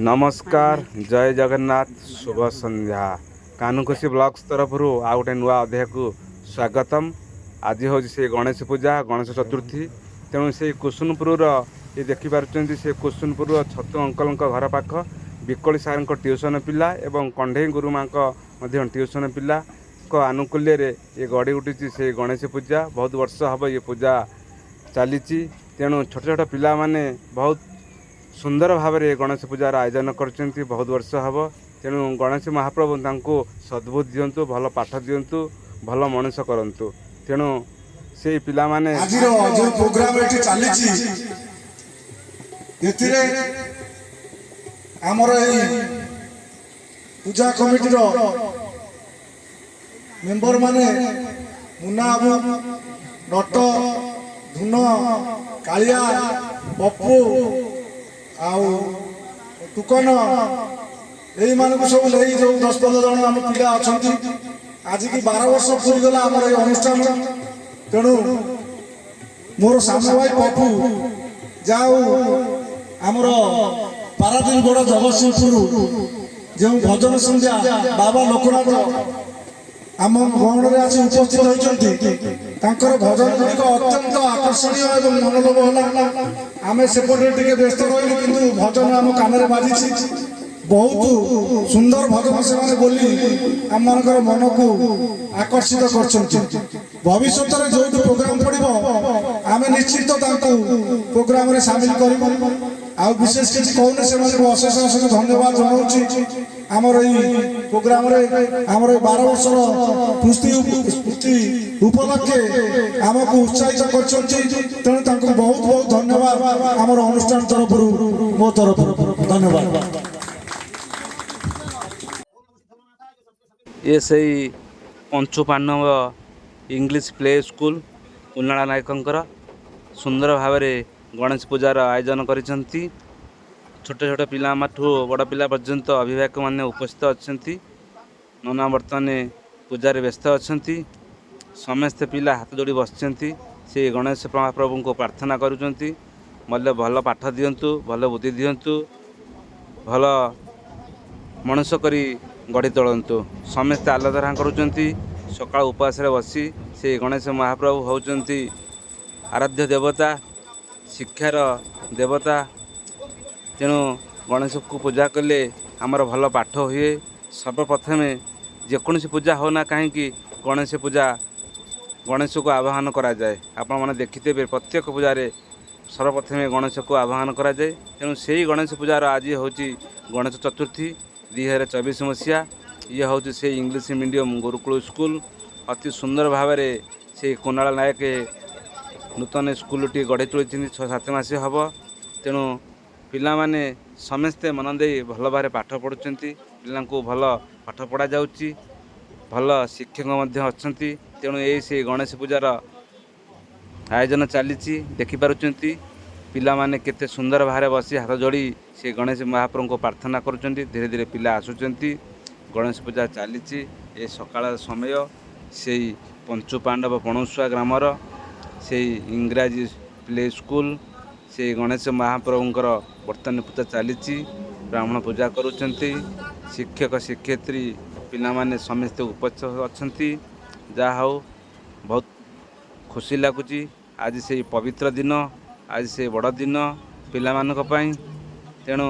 नमस्कार जय जगन्नाथ शुभ संध्या कानुखुशी ब्लॉग्स तरफ आ गोटे नुआ अध्याय को स्वागतम। आज हूँ से गणेश पूजा गणेश चतुर्थी तेणु से कुसुनपुर ये देखिपुं से कुसुनपुर छतु अंकल घर पाख विकली सार ट्यूशन पिला एवं कंढे गुरुमा ट्यूशन पिला आनुकूल्य ये गड़ी उठी से गणेश पूजा बहुत वर्ष हम ये पूजा चली तेणु छोट छोट पिला माने बहुत सुंदर भाव में गणेश पूजार आयोजन कर बहुत वर्ष हम तेणु गणेश महाप्रभु तांको सद्बुद्धि दिंतु भल पाठ दिंतु भल मनुष करंतु तेणु से पिला माने प्रोग्राम पूजा कमिटी मेंबर माने मुन्ना बाबू नट धुन कालिया पप्पू आउ टुकन यही मानक सब नहीं जो 10-15 जन आम पिला अच्छा आज की 12 वर्ष पूरी गला आम अनुष्ठान तेणु मोर साम भाई पप्पू जाऊ आमर पारादीप गड़ जगतसिंहपुर जो भजन संध्या बाबा लोकनाथ आम गहन में आज उपस्थित होती भजन गुड़िक अत्यंत आकर्षणीय और मनोलोभ है। आम सेपटे टे व्यस्त रही कि भजन आम कान बाजी बहुत सुंदर भजन से बोली आम मन को आकर्षित कर भविष्य में जो प्रोग्राम पड़ो आम निश्चित प्रोग्राम में सामिल कर विशेष किसी कहूनी से अशेष अशेष धन्यवाद जनाऊँ आमर प्रोग्राम आमर 12 वर्ष स्मृति उपलक्षे आमको उत्साहित कर तेणु बहुत बहुत धन्यवाद आमर अनुष्ठान तरफ मो तरफ धन्यवाद। ये सही Panchu Pandav English play school उन्नाला नायकंकर सुंदर भाव में गणेश पूजार आयोजन करिसेंती। छोटे छोटे पिला ठू बड़ पिला पर्यंत अभिभावक मैंने उपस्थित अच्छा नना बर्तमान पूजार व्यस्त अच्छा समस्ते पिला हाथ जोड़ी बसचंती से गणेश महाप्रभु को प्रार्थना करुँच भल पाठ दिंतु भल बुद्धि दिंतु भल मनुष्य करी गढ़ी तोलतु समस्ते आराधना करुँच सकाळ उपवास बसी से गणेश महाप्रभु होउचंती आराध्य देवता शिक्षार देवता तेणु गणेश को पूजा कले आमर भल पाठ हुए। सर्वप्रथमे जेकोसी पूजा होना कहीं गणेश पूजा गणेश को आवाहन करा जाए आपण मैंने देखिथे प्रत्येक पूजा सर्वप्रथमे गणेश को आवाहन करा जाए तेणु से ही गणेश पूजार आज हूँ गणेश चतुर्थी 2024 मसीहा ये हूँ से इंग्लिश मीडियम गुरुकुल स्कूल अति सुंदर भाव से कुणाल नायक नूतन स्कूल टी गढ़ी तोली 6-7 मास हम तेणु पिला माने समस्ते मन दे भल भाव पाठ पढ़ुंट पिला भल पाठ पढ़ा जाउची भल शिक्षक अच्छा तेणु यही से गणेश पूजार आयोजन चली देखिपुंट पिला माने केते सुंदर भाव बसी हाथ जोड़ी से गणेश महाप्रभु को प्रार्थना करुँच धीरे धीरे पिला आसुंच गणेश पूजा चली ये सकाळ समय से पंचु पांडव पणुसुआ ग्रामर से इंग्राजी प्ले स्कूल से गणेश महाप्रभुंकर बर्तमान पूजा चली ब्राह्मण पूजा करुँच शिक्षक शिक्षयित्री पिला माने समस्ते उपस्थित अच्छा जहा हो बहुत खुशी लगुच आज से पवित्र दिन आज से बड़ दिन पिला मानक पई तेणु